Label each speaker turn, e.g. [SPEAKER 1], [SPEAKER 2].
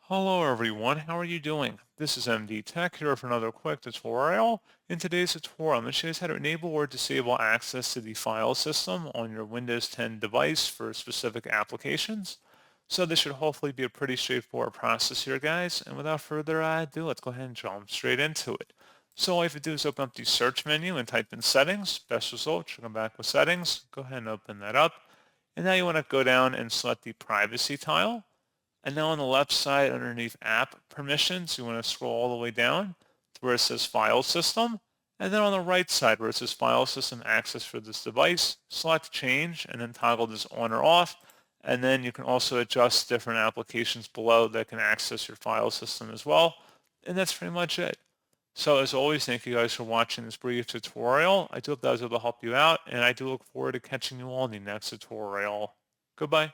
[SPEAKER 1] Hello everyone, how are you doing? This is MD Tech here for another quick tutorial. In today's tutorial, I'm going to show you how to enable or disable access to the file system on your Windows 10 device for specific applications. So this should hopefully be a pretty straightforward process here, guys. And without further ado, let's go ahead and jump straight into it. So all you have to do is open up the search menu and type in settings. Best result should come back with settings. Go ahead and open that up. And now you want to go down and select the privacy tile. And now on the left side underneath app permissions, you want to scroll all the way down to where it says file system. And then on the right side where it says file system access for this device, select change and then toggle this on or off. And then you can also adjust different applications below that can access your file system as well. And that's pretty much it. So as always, thank you guys for watching this brief tutorial. I do hope that was able to help you out, and I do look forward to catching you all in the next tutorial. Goodbye.